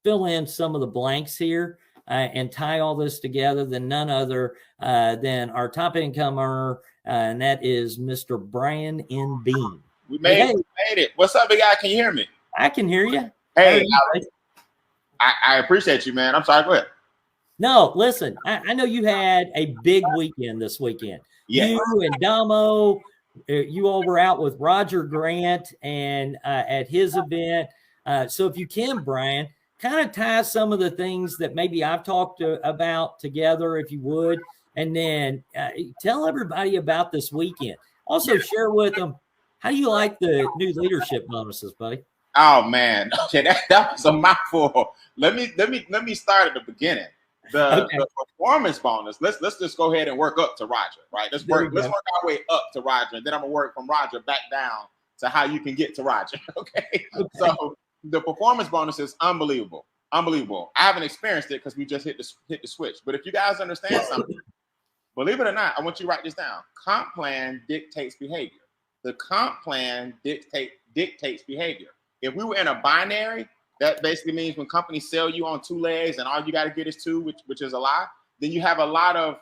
fill in some of the blanks here and tie all this together than none other than our top income earner, and that is Mr. Brian N. Bean. We made it. What's up, big guy? Can you hear me? I can hear you. Hey, I appreciate you, man. I'm sorry. Go ahead. No, listen, I know you had a big weekend this weekend. Yeah. You and Damo, you all were out with Roger Grant and at his event. So if you can, Brian, kind of tie some of the things that maybe I've talked about together, if you would, and then tell everybody about this weekend. Also share with them, how do you like the new leadership bonuses, buddy? Oh man, okay, that was a mouthful. Let me start at the beginning. The performance bonus. Let's just go ahead and work up to Roger, right? Let's work our way up to Roger, and then I'm gonna work from Roger back down to how you can get to Roger. Okay. So the performance bonus is unbelievable. I haven't experienced it because we just hit the switch. But if you guys understand something, believe it or not, I want you to write this down. Comp plan dictates behavior. The comp plan dictates behavior. If we were in a binary, that basically means when companies sell you on two legs and all you got to get is two, which is a lie, then you have a lot of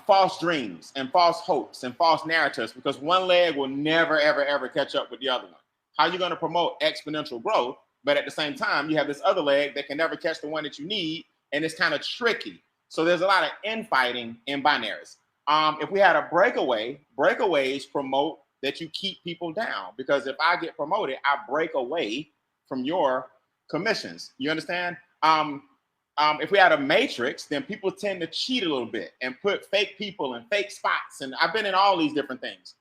false dreams and false hopes and false narratives, because one leg will never, ever, ever catch up with the other one. How are you going to promote exponential growth, but at the same time, you have this other leg that can never catch the one that you need, and it's kind of tricky. So there's a lot of infighting in binaries. If we had a breakaways promote that you keep people down, because if I get promoted, I break away from your commissions. You understand? If we had a matrix, then people tend to cheat a little bit and put fake people in fake spots. And I've been in all these different things.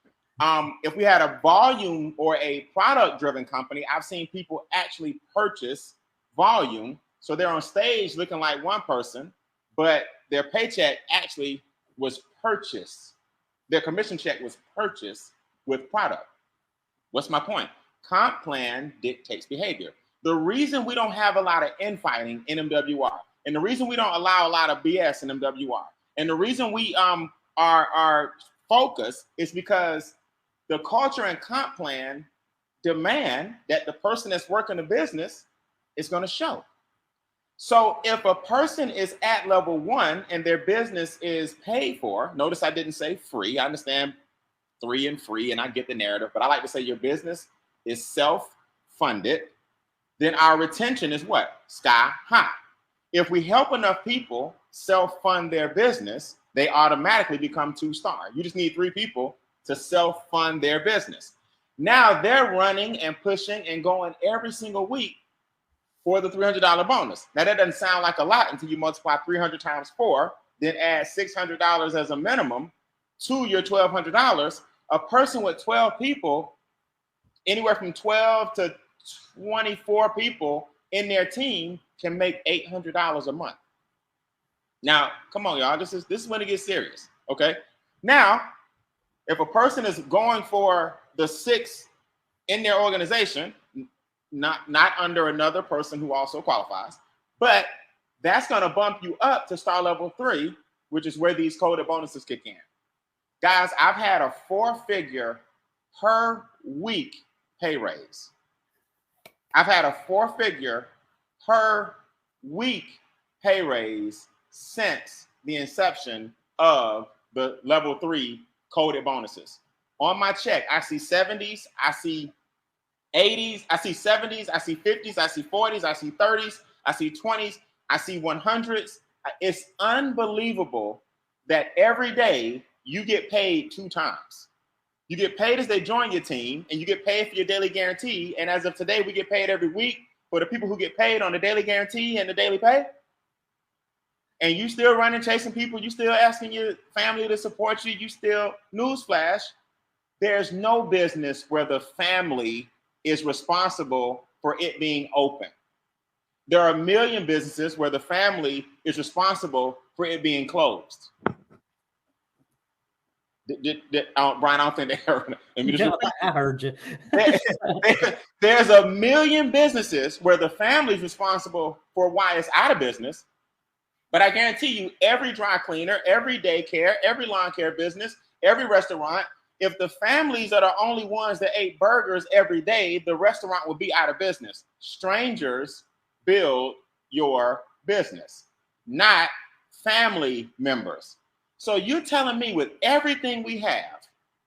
If we had a volume or a product-driven company, I've seen people actually purchase volume. So they're on stage looking like one person, but their paycheck actually was purchased. Their commission check was purchased with product. What's my point? Comp plan dictates behavior. The reason we don't have a lot of infighting in MWR, and the reason we don't allow a lot of BS in MWR, and the reason we are focused is because the culture and comp plan demand that the person that's working the business is going to show. So if a person is at level 1 and their business is paid for, notice I didn't say free. I understand 3 and free, and I get the narrative, but I like to say your business is self-funded, then our retention is what? Sky high. If we help enough people self-fund their business, they automatically become 2-star. You just need 3 people to self-fund their business. Now they're running and pushing and going every single week for the $300 bonus. Now that doesn't sound like a lot until you multiply 300 times 4, then add $600 as a minimum to your $1,200. A person with 12 people, anywhere from 12 to 24 people in their team, can make $800 a month. Now, come on, y'all. This is when it gets serious. Okay. Now, if a person is going for the 6 in their organization, not under another person who also qualifies, but that's going to bump you up to star level 3, which is where these coded bonuses kick in. Guys, I've had a 4-figure per week pay raise. I've had a 4-figure per week pay raise since the inception of the level 3 coded bonuses. On my check, I see 70s, I see 80s, I see 70s, I see 50s, I see 40s, I see 30s, I see 20s, I see 100s. It's unbelievable that every day you get paid 2 times. You get paid as they join your team, and you get paid for your daily guarantee. And as of today, we get paid every week for the people who get paid on the daily guarantee and the daily pay. And you still running, chasing people. You still asking your family to support you. You still, newsflash, there's no business where the family is responsible for it being open. There are a million businesses where the family is responsible for it being closed. Brian, I don't think they heard me. No, I heard you. There's a million businesses where the family is responsible for why it's out of business. But I guarantee you, every dry cleaner, every daycare, every lawn care business, every restaurant, If the families are the only ones that ate burgers every day, the restaurant would be out of business. Strangers build your business, not family members. So you're telling me with everything we have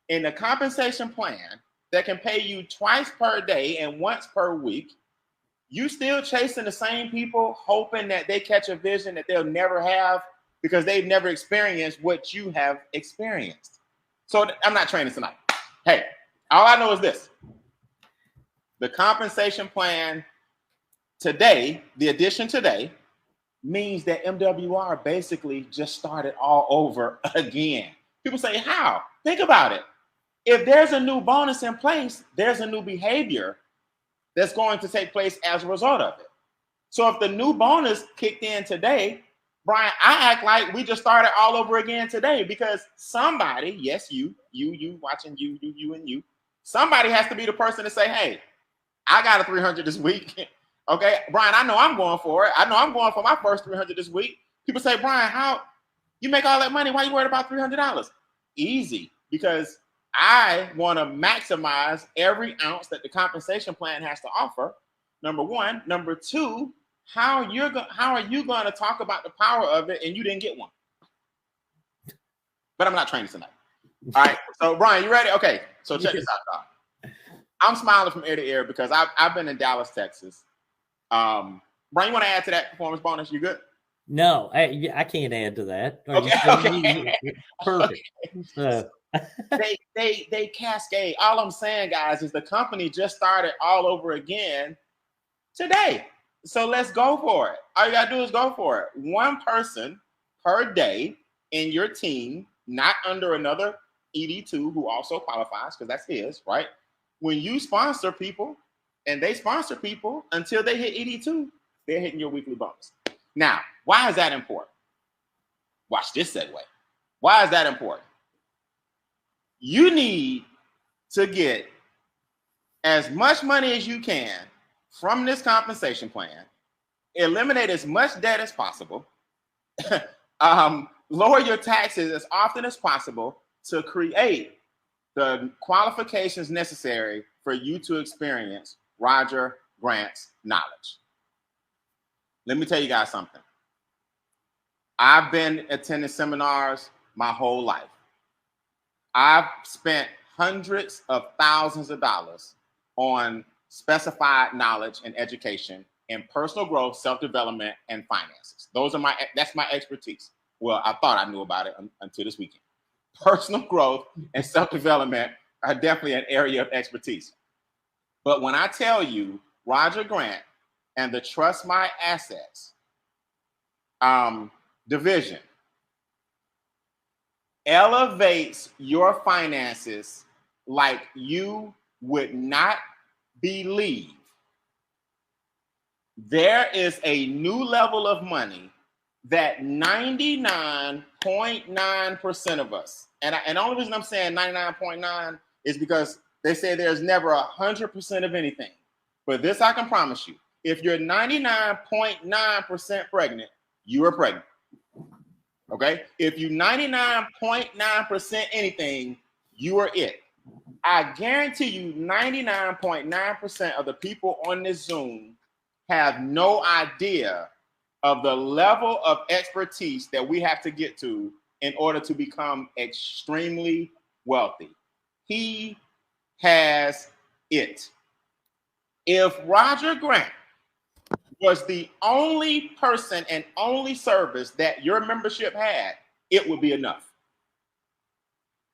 in the compensation plan that can pay you twice per day and once per week, you still chasing the same people, hoping that they catch a vision that they'll never have because they've never experienced what you have experienced. So I'm not training tonight. Hey, all I know is this. The compensation plan today, the addition today, means that MWR basically just started all over again. People say, how? Think about it. If there's a new bonus in place, there's a new behavior that's going to take place as a result of it. So if the new bonus kicked in today, Brian, I act like we just started all over again today because somebody, yes, you watching you and you, somebody has to be the person to say, hey, I got a 300 this week. Okay, Brian, I know I'm going for it. I know I'm going for my first 300 this week. People say, Brian, how you make all that money? Why you worried about $300? Easy, because I want to maximize every ounce that the compensation plan has to offer. Number one. Number two, how are you going to talk about the power of it and you didn't get one? But I'm not training tonight. All right. So Brian, you ready? Okay. So check this out, dog. I'm smiling from ear to ear because I've been in Dallas, Texas. Brian, you want to add to that performance bonus? You good? No, I can't add to that. Okay. Perfect. So. They cascade. All I'm saying, guys, is the company just started all over again today. So let's go for it. All you gotta do is go for it. One person per day in your team, not under another ED2 who also qualifies, because that's his, right? When you sponsor people and they sponsor people until they hit ED2, they're hitting your weekly bonus. Now, why is that important? Watch this segue. Why is that important? You need to get as much money as you can from this compensation plan, eliminate as much debt as possible, lower your taxes as often as possible to create the qualifications necessary for you to experience Roger Grant's knowledge. Let me tell you guys something. I've been attending seminars my whole life. I've spent hundreds of thousands of dollars on specified knowledge and education in personal growth, self-development, and finances. That's my expertise. Well, I thought I knew about it until this weekend. Personal growth and self-development are definitely an area of expertise. But when I tell you Roger Grant and the Trust My Assets division elevates your finances like you would not believe. There is a new level of money that 99.9% of us, and the only reason I'm saying 99.9 is because they say there's never 100% of anything. But this I can promise you, if you're 99.9% pregnant, you are pregnant. Okay? If you 99.9% anything, you are it. I guarantee you 99.9% of the people on this Zoom have no idea of the level of expertise that we have to get to in order to become extremely wealthy. He has it. If Roger Grant was the only person and only service that your membership had, it would be enough.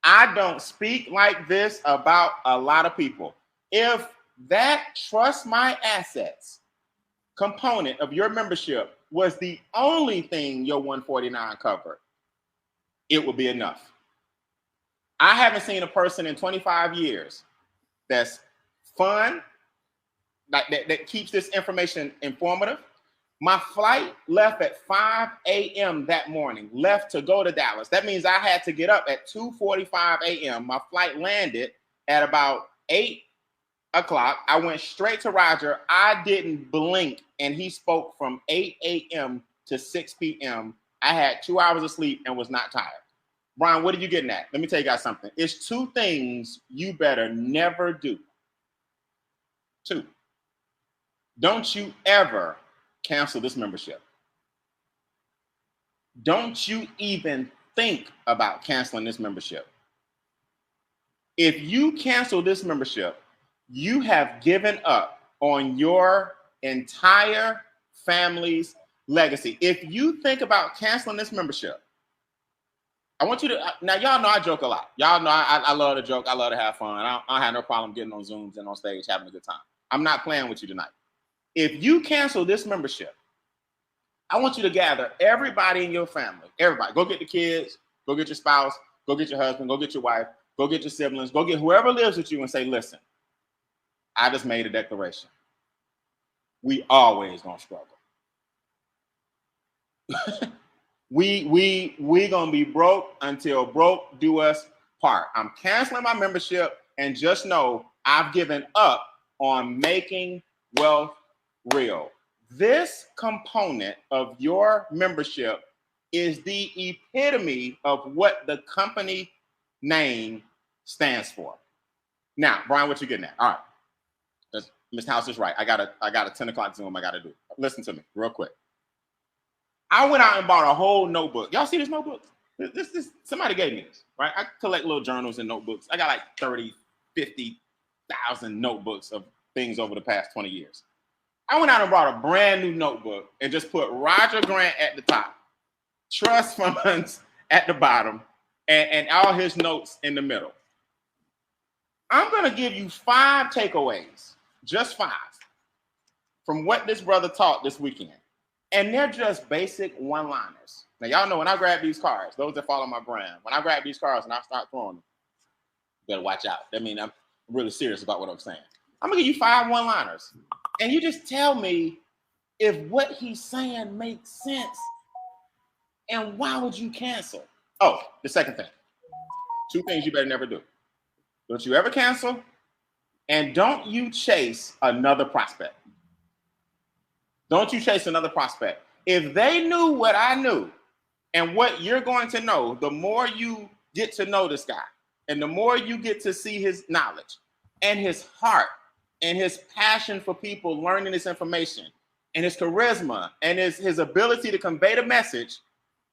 I don't speak like this about a lot of people. If that Trust My Assets component of your membership was the only thing your 149 covered, it would be enough. I haven't seen a person in 25 years that's fun, that keeps this information informative. My flight left at 5 a.m. that morning, left to go to Dallas. That means I had to get up at 2:45 a.m. My flight landed at about 8 o'clock. I went straight to Roger. I didn't blink, and he spoke from 8 a.m. to 6 p.m. I had 2 hours of sleep and was not tired. Brian, what are you getting at? Let me tell you guys something. It's 2 things you better never do. 2. Don't you ever cancel this membership. Don't you even think about canceling this membership. If you cancel this membership, you have given up on your entire family's legacy. If you think about canceling this membership, I want you to, now y'all know I joke a lot. Y'all know I love to joke. I love to have fun. I have no problem getting on Zooms and on stage having a good time. I'm not playing with you tonight. If you cancel this membership, I want you to gather everybody in your family. Everybody. Go get the kids. Go get your spouse. Go get your husband. Go get your wife. Go get your siblings. Go get whoever lives with you and say, listen, I just made a declaration. We always gonna struggle. we gonna be broke until broke do us part. I'm canceling my membership, and just know I've given up on making wealth real. This component of your membership is the epitome of what the company name stands for. Now, Brian, what you getting at? All right. Ms. House is right. I got a 10 o'clock Zoom I got to do. Listen to me real quick. I went out and bought a whole notebook. Y'all see this notebook? This somebody gave me this, right? I collect little journals and notebooks. I got like 30, 50,000 notebooks of things over the past 20 years. I went out and bought a brand new notebook and just put Roger Grant at the top, trust funds at the bottom, and all his notes in the middle. I'm going to give you 5 takeaways, just 5, from what this brother taught this weekend. And they're just basic one-liners. Now, y'all know when I grab these cards, those that follow my brand, when I grab these cards and I start throwing them, you better watch out. That means I'm really serious about what I'm saying. I'm going to give you 5 one-liners. And you just tell me if what he's saying makes sense and why would you cancel? Oh, the second thing. 2 things you better never do. Don't you ever cancel, and don't you chase another prospect. Don't you chase another prospect. If they knew what I knew and what you're going to know, the more you get to know this guy and the more you get to see his knowledge and his heart and his passion for people learning this information and his charisma and his ability to convey the message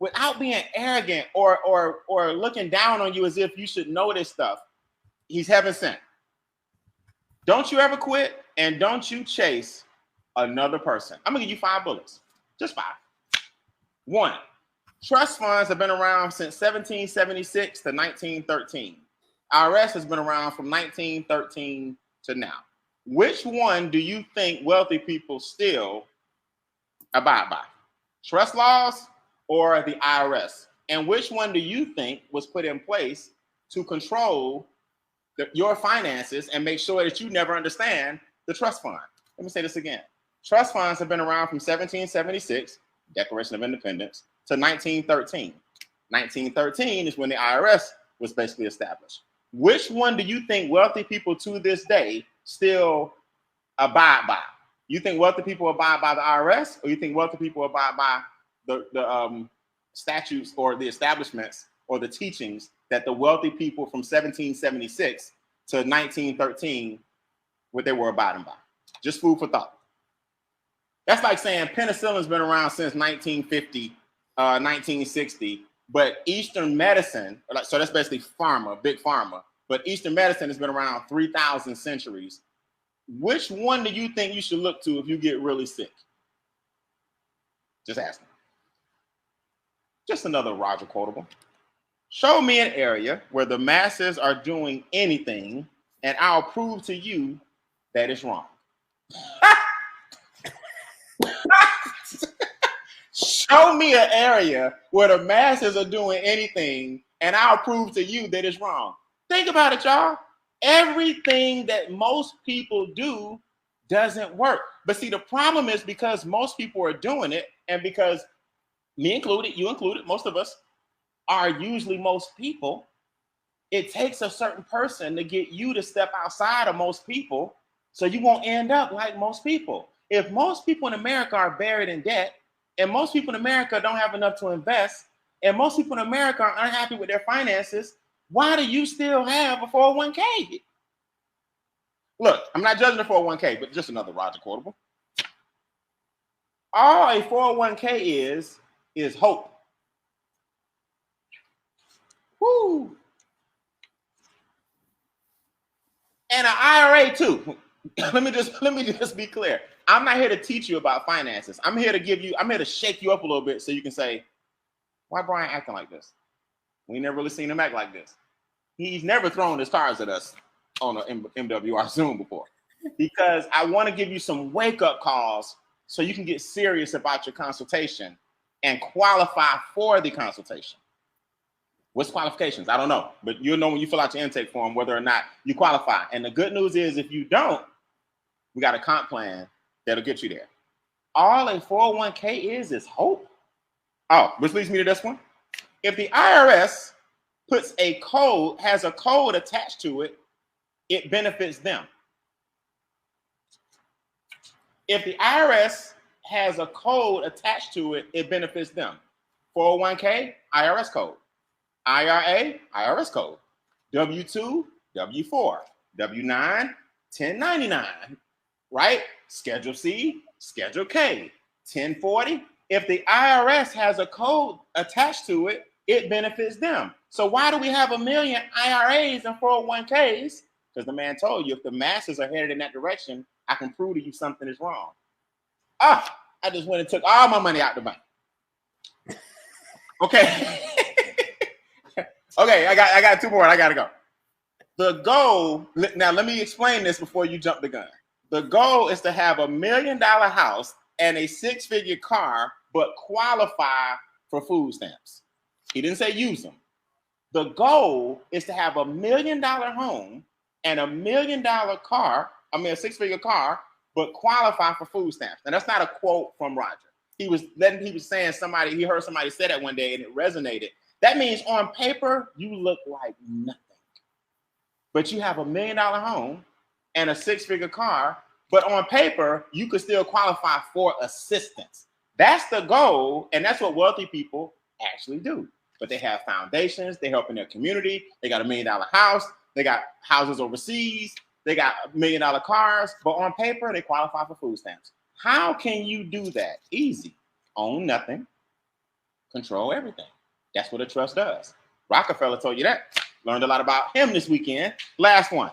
without being arrogant or looking down on you as if you should know this stuff, he's heaven sent. Don't you ever quit, and don't you chase another person. I'm gonna give you 5 bullets, just 5. 1, trust funds have been around since 1776 to 1913. IRS has been around from 1913 to now. Which one do you think wealthy people still abide by? Trust laws or the IRS? And which one do you think was put in place to control your finances and make sure that you never understand the trust fund? Let me say this again. Trust funds have been around from 1776, Declaration of Independence, to 1913. 1913 is when the IRS was basically established. Which one do you think wealthy people to this day still abide by? You think wealthy people abide by the IRS, or you think wealthy people abide by the statutes or the establishments or the teachings that the wealthy people from 1776 to 1913, what they were abiding by? Just food for thought. That's like saying penicillin's been around since 1950, 1960, but Eastern medicine, so that's basically pharma, big pharma, but Eastern medicine has been around 3,000 centuries. Which one do you think you should look to if you get really sick? Just asking. Just another Roger quotable. Show me an area where the masses are doing anything, and I'll prove to you that it's wrong. Show me an area where the masses are doing anything, and I'll prove to you that it's wrong. Think about it, y'all. Everything that most people do doesn't work. But see, the problem is because most people are doing it, and because me included, you included, most of us are usually most people, it takes a certain person to get you to step outside of most people so you won't end up like most people. If most people in America are buried in debt, and most people in America don't have enough to invest, and most people in America are unhappy with their finances, why do you still have a 401k? Look, I'm not judging the 401k, but just another Roger quotable. All a 401k is hope. Woo. And an IRA too. let me just be clear. I'm not here to teach you about finances. I'm here to shake you up a little bit so you can say, why Brian acting like this? We never really seen him act like this. He's never thrown his cards at us on an MWR Zoom before. Because I want to give you some wake-up calls so you can get serious about your consultation and qualify for the consultation. What's qualifications? I don't know, but you'll know when you fill out your intake form whether or not you qualify. And the good news is if you don't, we got a comp plan that'll get you there. All a 401k is hope. Oh, which leads me to this one. If the IRS has a code attached to it, it benefits them. If the IRS has a code attached to it, it benefits them. 401k, IRS code. IRA, IRS code. W-2, W-4. W-9, 1099. Right? Schedule C, Schedule K. 1040. If the IRS has a code attached to it, it benefits them. So why do we have a million IRAs and 401ks? Because the man told you if the masses are headed in that direction, I can prove to you something is wrong. I just went and took all my money out the bank. Okay. Okay, I got two more and I gotta go. The goal, now let me explain this before you jump the gun. The goal is to have $1 million house and a 6-figure car, but qualify for food stamps. He didn't say use them. The goal is to have $1 million home and $1 million car, a 6-figure car, but qualify for food stamps. And that's not a quote from Roger. He was saying he heard somebody say that one day and it resonated. That means on paper, you look like nothing. But you have $1 million home and a 6-figure car, but on paper, you could still qualify for assistance. That's the goal, and that's what wealthy people actually do. But they have foundations, they help in their community, they got $1 million house, they got houses overseas, they got $1 million cars, but on paper, they qualify for food stamps. How can you do that? Easy. Own nothing, control everything. That's what a trust does. Rockefeller told you that. Learned a lot about him this weekend. Last one.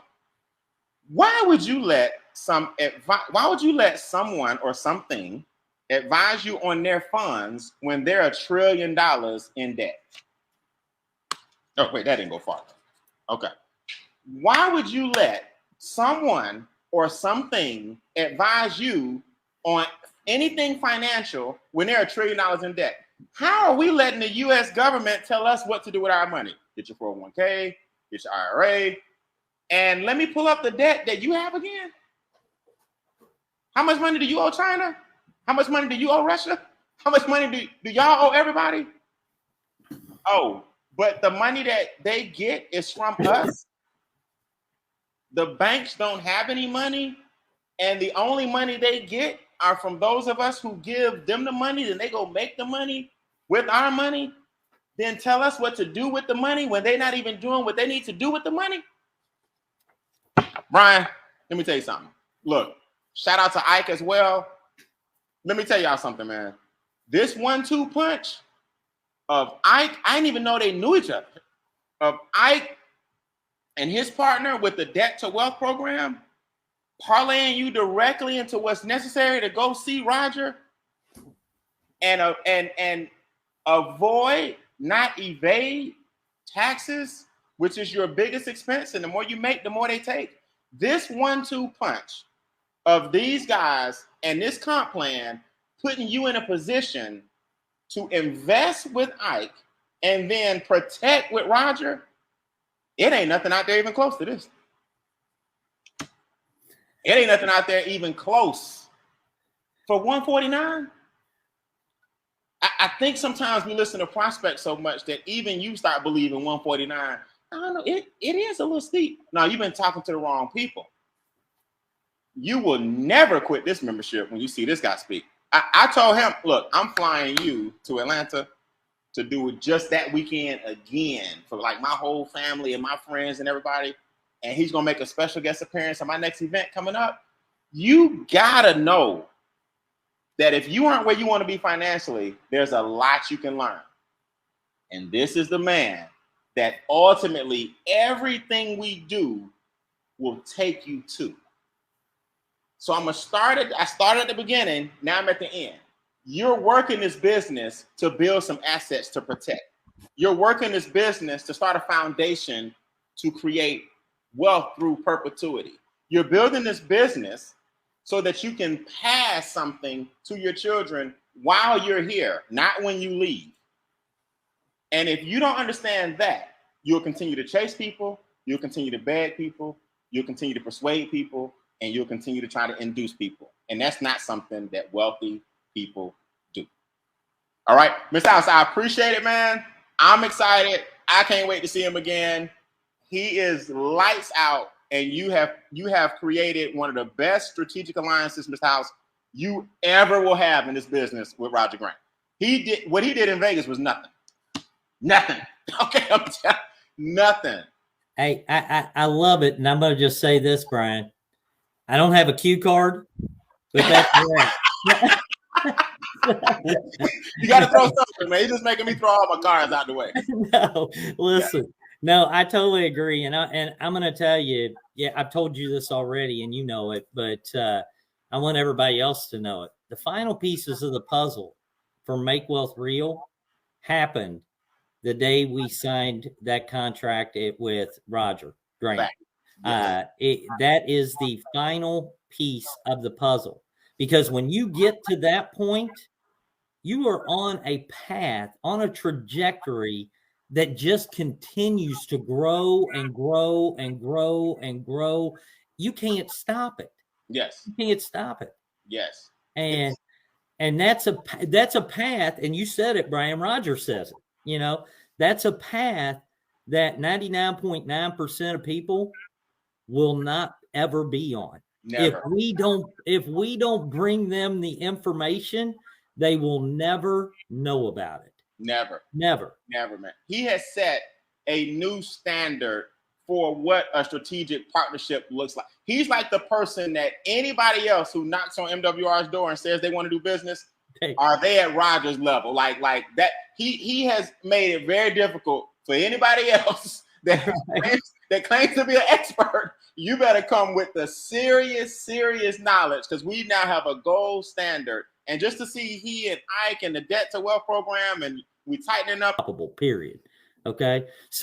Why would you let someone or something advise you on their funds when they're $1 trillion in debt? Oh, wait, that didn't go far. Okay. Why would you let someone or something advise you on anything financial when they're $1 trillion in debt? How are we letting the U.S. government tell us what to do with our money? Get your 401k, get your IRA, and let me pull up the debt that you have again. How much money do you owe China? How much money do you owe Russia? How much money do y'all owe everybody? Oh, but the money that they get is from us. The banks don't have any money, and the only money they get are from those of us who give them the money, then they go make the money with our money, then tell us what to do with the money when they're not even doing what they need to do with the money. Brian, let me tell you something. Look, shout out to Ike as well. Let me tell y'all something, man. This 1-2 punch of Ike, I didn't even know they knew each other. Of Ike and his partner with the Debt to Wealth program, parlaying you directly into what's necessary to go see Roger and avoid, not evade taxes, which is your biggest expense. And the more you make, the more they take. This 1-2 punch of these guys and this comp plan putting you in a position to invest with Ike and then protect with Roger, it ain't nothing out there even close to this. It ain't nothing out there even close. For 149, I think sometimes we listen to prospects so much that even you start believing 149. I don't know, it is a little steep. Now, you've been talking to the wrong people. You will never quit this membership when you see this guy speak. I told him, look, I'm flying you to Atlanta. to do it just that weekend again for like my whole family and my friends and everybody. And he's going to make a special guest appearance on my next event coming up. You got to know that if you aren't where you want to be financially, there's a lot you can learn. And this is the man that ultimately everything we do will take you to. So I started at the beginning, now I'm at the end. You're working this business to build some assets to protect. You're working this business to start a foundation to create wealth through perpetuity. You're building this business so that you can pass something to your children while you're here, not when you leave. And if you don't understand that, you'll continue to chase people, you'll continue to beg people, you'll continue to persuade people, and you'll continue to try to induce people. And that's not something that wealthy people do. All right, Mr. House, I appreciate it, man. I'm excited. I can't wait to see him again. He is lights out, and you have created one of the best strategic alliances, Mr. House, you ever will have in this business with Roger Grant. What he did in Vegas was nothing. Nothing. Okay, I'm telling you, nothing. Hey, I love it, and I'm going to just say this, Brian. I don't have a cue card, but that's right. You got to throw something, man. He's just making me throw all my cards out the way. No, listen. No, I totally agree, and I'm going to tell you. Yeah, I've told you this already, and you know it, but I want everybody else to know it. The final pieces of the puzzle for Make Wealth Real happened the day we signed that contract with Roger Grant. That is the final piece of the puzzle, because when you get to that point, you are on a path, on a trajectory that just continues to grow and grow and grow and grow. You can't stop it. Yes. You can't stop it. Yes. And that's a path, and you said it, Brian. Roger says it. You know, that's a path that 99.9% of people will not ever be on. Never. If we don't bring them the information, they will never know about it. Never, man. He has set a new standard for what a strategic partnership looks like. He's like the person that anybody else who knocks on MWR's door and says they want to do business, are they at Roger's level? Like that. He has made it very difficult for anybody else that claims to be an expert. You better come with the serious knowledge, because we now have a gold standard. And just to see he and Ike and the Debt to Wealth program, and we tightening up. Period. Okay. So